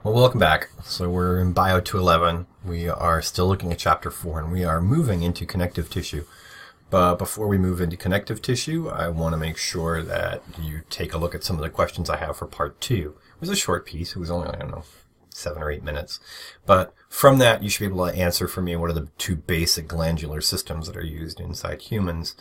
Well, welcome back. So we're in Bio 211. We are still looking at Chapter 4, and we are moving into connective tissue. But before we move into connective tissue, I want to make sure that you take a look at some of the questions I have for Part 2. It was a short piece. It was only, 7 or 8 minutes. But from that, you should be able to answer for me what are the two basic glandular systems that are used inside humans.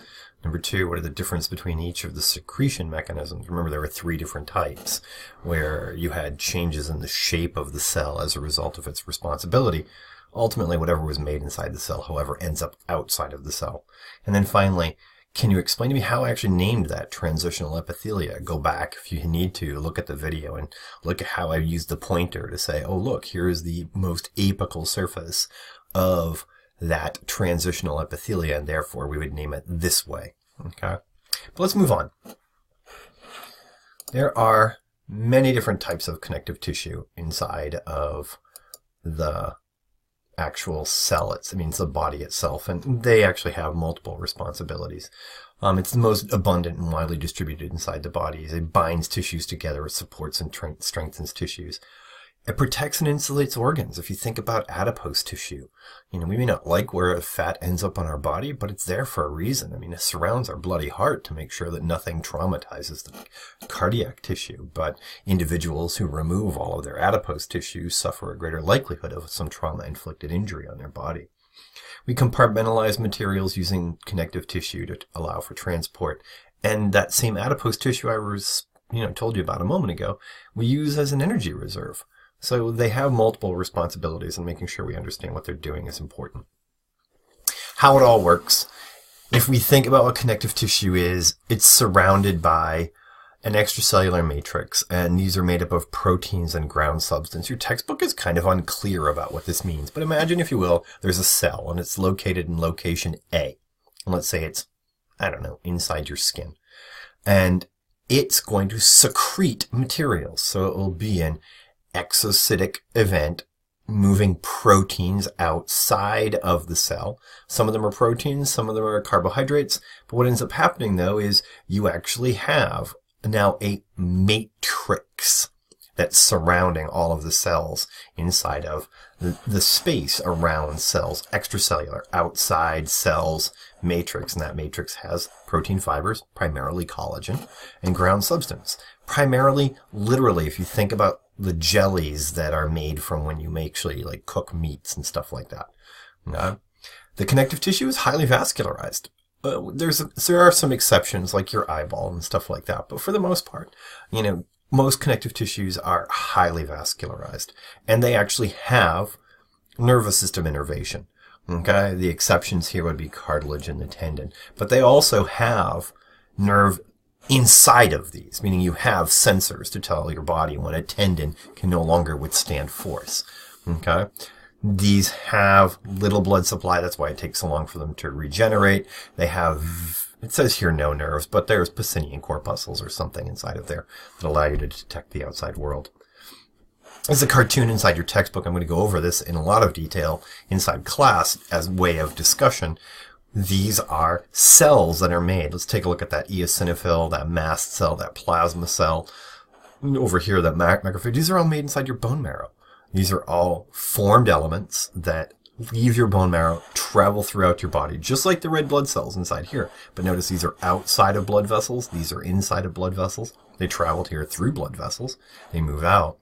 Number 2, what are the difference between each of the secretion mechanisms? Remember, there were 3 different types, where you had changes in the shape of the cell as a result of its responsibility. Ultimately, whatever was made inside the cell, however, ends up outside of the cell. And then finally, can you explain to me how I actually named that transitional epithelia? Go back, if you need to, look at the video and look at how I used the pointer to say, oh, look, here is the most apical surface of that transitional epithelia, and therefore we would name it this way. Okay, but let's move on. There are many different types of connective tissue inside of the actual cell. It's the body itself, and they actually have multiple responsibilities. It's the most abundant and widely distributed inside the body. It binds tissues together, it supports and strengthens tissues. It protects and insulates organs. If you think about adipose tissue, we may not like where fat ends up on our body, but it's there for a reason. It surrounds our bloody heart to make sure that nothing traumatizes the cardiac tissue. But individuals who remove all of their adipose tissue suffer a greater likelihood of some trauma-inflicted injury on their body. We compartmentalize materials using connective tissue to allow for transport. And that same adipose tissue I was, told you about a moment ago, we use as an energy reserve. So they have multiple responsibilities, and making sure we understand what they're doing is important. How it all works. If we think about what connective tissue is, it's surrounded by an extracellular matrix, and these are made up of proteins and ground substance. Your textbook is kind of unclear about what this means, but imagine, if you will, there's a cell, and it's located in location A. And let's say it's, inside your skin. And it's going to secrete materials, so it will be an exocytic event moving proteins outside of the cell. Some of them are proteins, some of them are carbohydrates, but what ends up happening though is you actually have now a matrix that's surrounding all of the cells inside of the space around cells, extracellular, outside cells matrix, and that matrix has protein fibers, primarily collagen, and ground substance. Primarily, literally, if you think about the jellies that are made from when you actually cook meats and stuff like that. The connective tissue is highly vascularized. There are some exceptions like your eyeball and stuff like that, but for the most part, most connective tissues are highly vascularized, and they actually have nervous system innervation. Okay, the exceptions here would be cartilage and the tendon, but they also have nerve inside of these, meaning you have sensors to tell your body when a tendon can no longer withstand force. Okay? These have little blood supply. That's why it takes so long for them to regenerate. They have, it says here no nerves, but there's Pacinian corpuscles or something inside of there that allow you to detect the outside world. As a cartoon inside your textbook, I'm going to go over this in a lot of detail inside class as a way of discussion. These are cells that are made. Let's take a look at that eosinophil, that mast cell, that plasma cell. Over here, that macrophage. These are all made inside your bone marrow. These are all formed elements that leave your bone marrow, travel throughout your body, just like the red blood cells inside here. But notice these are outside of blood vessels. These are inside of blood vessels. They traveled here through blood vessels. They move out.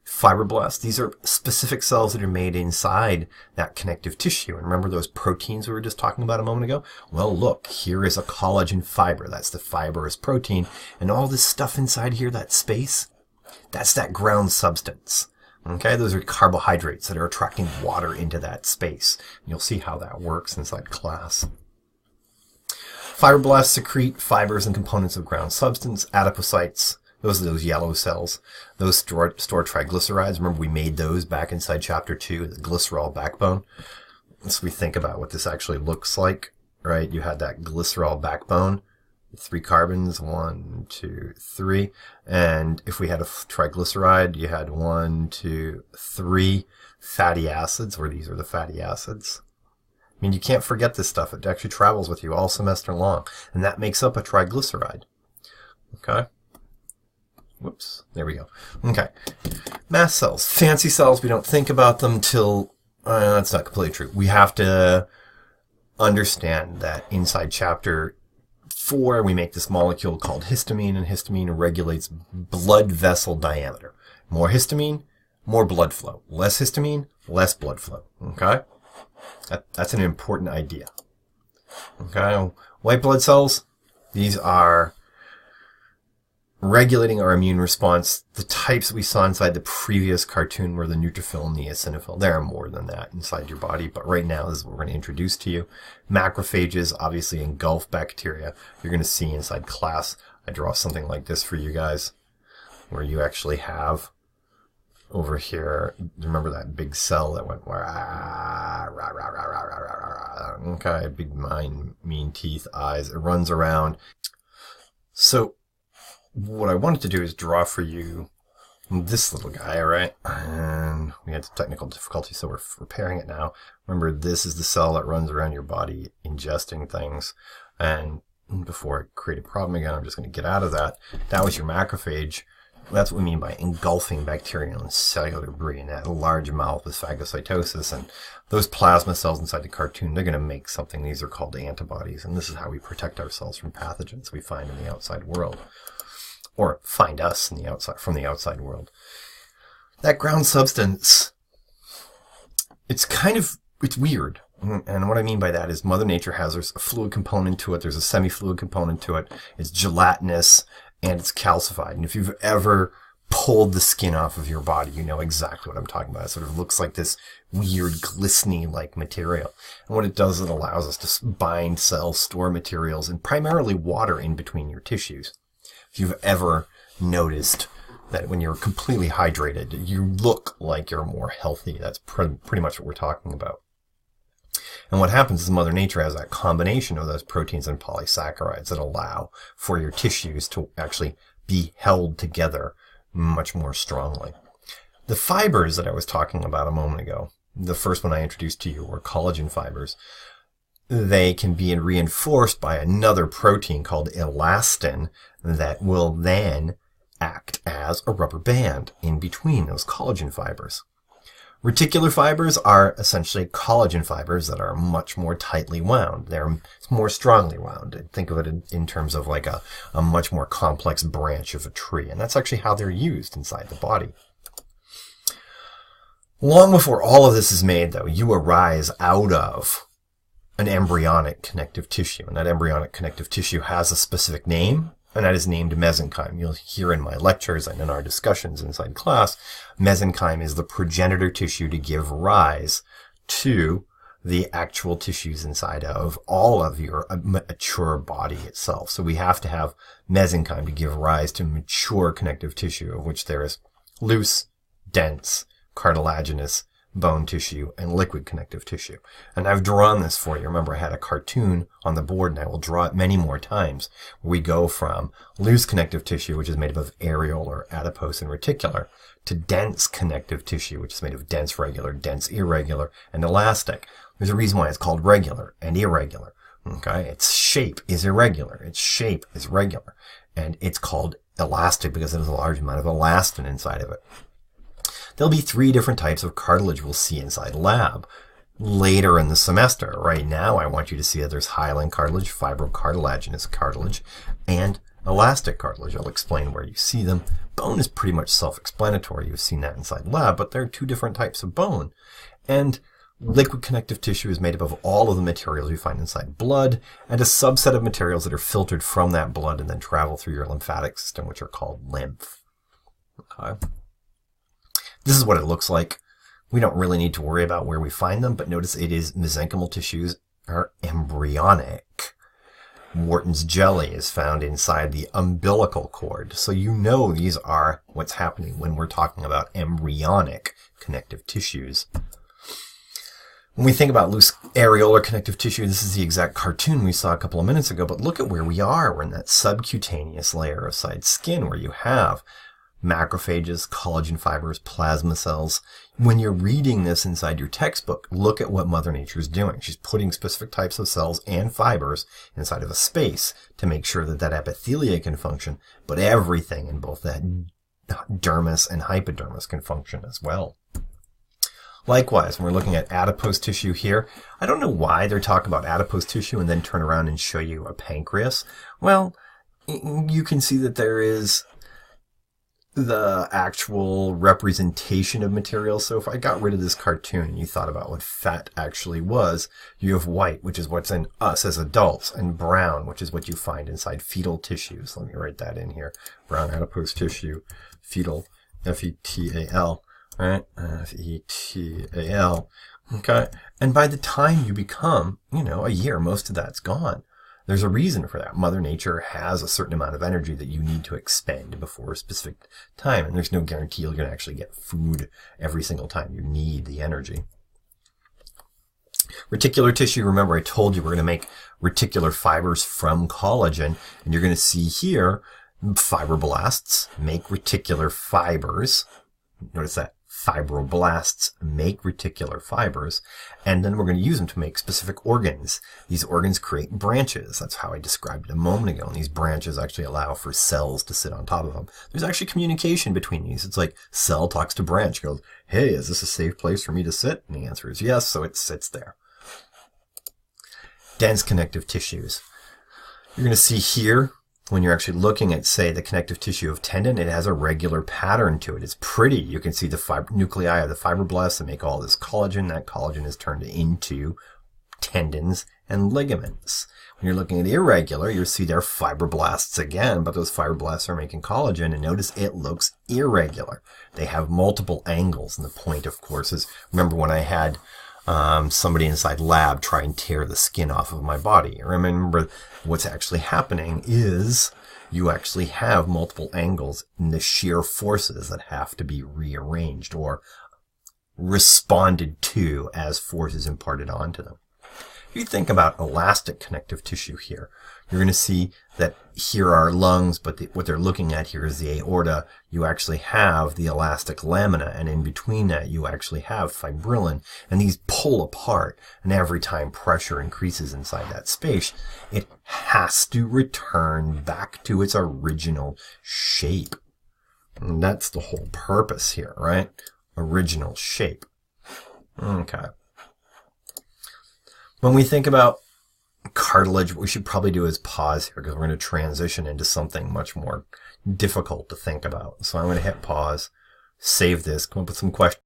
Fibroblasts, these are specific cells that are made inside that connective tissue. And remember those proteins we were just talking about a moment ago? Well, look, here is a collagen fiber. That's the fibrous protein. And all this stuff inside here, that space, that's that ground substance. Okay, those are carbohydrates that are attracting water into that space. And you'll see how that works inside class. Fibroblasts secrete fibers and components of ground substance. Adipocytes, those are those yellow cells. Those store triglycerides. Remember, we made those back inside Chapter 2, the glycerol backbone. So we think about what this actually looks like, right? You had that glycerol backbone, 3 carbons, 1, 2, 3. And if we had a triglyceride, you had 1, 2, 3 fatty acids, where these are the fatty acids. You can't forget this stuff. It actually travels with you all semester long. And that makes up a triglyceride. Okay? Whoops. There we go. Okay. Mast cells. Fancy cells. We don't think about them till... that's not completely true. We have to understand that inside chapter 4, we make this molecule called histamine, and histamine regulates blood vessel diameter. More histamine, more blood flow. Less histamine, less blood flow. Okay? That's an important idea. Okay? White blood cells, these are regulating our immune response. The types we saw inside the previous cartoon were the neutrophil and the eosinophil. There are more than that inside your body, but right now this is what we're going to introduce to you. Macrophages obviously engulf bacteria. You're going to see inside class, I draw something like this for you guys, where you actually have over here, remember that big cell that went, okay, big mind, mean teeth, eyes, it runs around. So what I wanted to do is draw for you this little guy, all right? And we had some technical difficulty, so we're repairing it now. Remember, this is the cell that runs around your body, ingesting things. And before I create a problem again, I'm just going to get out of that. That was your macrophage. That's what we mean by engulfing bacterial and cellular debris in that large mouth with phagocytosis. And those plasma cells inside the cartoon, they're going to make something. These are called antibodies. And this is how we protect ourselves from pathogens we find in the outside world, or find us in the outside, from the outside world. That ground substance, it's weird. And what I mean by that is Mother Nature there's a fluid component to it, there's a semi-fluid component to it, it's gelatinous, and it's calcified. And if you've ever pulled the skin off of your body, you know exactly what I'm talking about. It sort of looks like this weird, glistening-like material. And what it does, it allows us to bind cells, store materials, and primarily water in between your tissues. If you've ever noticed that when you're completely hydrated, you look like you're more healthy, that's pretty much what we're talking about. And what happens is Mother Nature has that combination of those proteins and polysaccharides that allow for your tissues to actually be held together much more strongly. The fibers that I was talking about a moment ago, the first one I introduced to you were collagen fibers. They can be reinforced by another protein called elastin that will then act as a rubber band in between those collagen fibers. Reticular fibers are essentially collagen fibers that are much more tightly wound. They're more strongly wound. Think of it in terms of like a much more complex branch of a tree. And that's actually how they're used inside the body. Long before all of this is made, though, you arise out of an embryonic connective tissue. And that embryonic connective tissue has a specific name, and that is named mesenchyme. You'll hear in my lectures and in our discussions inside class, mesenchyme is the progenitor tissue to give rise to the actual tissues inside of all of your mature body itself. So we have to have mesenchyme to give rise to mature connective tissue, of which there is loose, dense, cartilaginous, bone tissue, and liquid connective tissue. And I've drawn this for you. Remember, I had a cartoon on the board, and I will draw it many more times. We go from loose connective tissue, which is made up of areolar, adipose, and reticular, to dense connective tissue, which is made of dense regular, dense irregular, and elastic. There's a reason why it's called regular and irregular. Okay? Its shape is irregular. Its shape is regular. And it's called elastic because it has a large amount of elastin inside of it. There'll be 3 different types of cartilage we'll see inside lab later in the semester. Right now, I want you to see that there's hyaline cartilage, fibrocartilaginous cartilage, and elastic cartilage. I'll explain where you see them. Bone is pretty much self-explanatory. You've seen that inside lab, but there are 2 different types of bone. And liquid connective tissue is made up of all of the materials you find inside blood and a subset of materials that are filtered from that blood and then travel through your lymphatic system, which are called lymph. Okay. This is what it looks like. We don't really need to worry about where we find them, but notice it is mesenchymal tissues are embryonic. Wharton's jelly is found inside the umbilical cord. So you know these are what's happening when we're talking about embryonic connective tissues. When we think about loose areolar connective tissue, this is the exact cartoon we saw a couple of minutes ago, but look at where we are. We're in that subcutaneous layer of side skin where you have macrophages, collagen fibers, plasma cells. When you're reading this inside your textbook, look at what Mother Nature is doing. She's putting specific types of cells and fibers inside of a space to make sure that that epithelia can function, but everything in both that dermis and hypodermis can function as well. Likewise, when we're looking at adipose tissue here, I don't know why they're talking about adipose tissue and then turn around and show you a pancreas. Well, you can see that there is the actual representation of material. So if I got rid of this cartoon and you thought about what fat actually was, you have white, which is what's in us as adults, and brown, which is what you find inside fetal tissues. Let me write that in here. Brown adipose tissue, fetal, F-E-T-A-L. Right? F-E-T-A-L. Okay. And by the time you become, a year, most of that's gone. There's a reason for that. Mother Nature has a certain amount of energy that you need to expend before a specific time. And there's no guarantee you're going to actually get food every single time. You need the energy. Reticular tissue, remember I told you we're going to make reticular fibers from collagen. And you're going to see here, fibroblasts make reticular fibers. Notice that. Fibroblasts make reticular fibers, and then we're going to use them to make specific organs. These organs create branches. That's how I described it a moment ago. And these branches actually allow for cells to sit on top of them. There's actually communication between these. It's like cell talks to branch, goes, hey, is this a safe place for me to sit? And the answer is yes, so it sits there. Dense connective tissues. You're going to see here, when you're actually looking at, say, the connective tissue of tendon, it has a regular pattern to it. It's pretty. You can see the nuclei of the fibroblasts that make all this collagen. That collagen is turned into tendons and ligaments. When you're looking at irregular, you'll see they're fibroblasts again, but those fibroblasts are making collagen, and notice it looks irregular. They have multiple angles, and the point, of course, is, remember when I had somebody inside lab try and tear the skin off of my body. Remember, what's actually happening is you actually have multiple angles in the shear forces that have to be rearranged or responded to as force is imparted onto them. If you think about elastic connective tissue here, you're going to see that here are lungs, but what they're looking at here is the aorta. You actually have the elastic lamina, and in between that you actually have fibrillin, and these pull apart, and every time pressure increases inside that space, it has to return back to its original shape. And that's the whole purpose here, right? Original shape. Okay. When we think about cartilage, what we should probably do is pause here because we're going to transition into something much more difficult to think about. So I'm going to hit pause, save this, come up with some questions.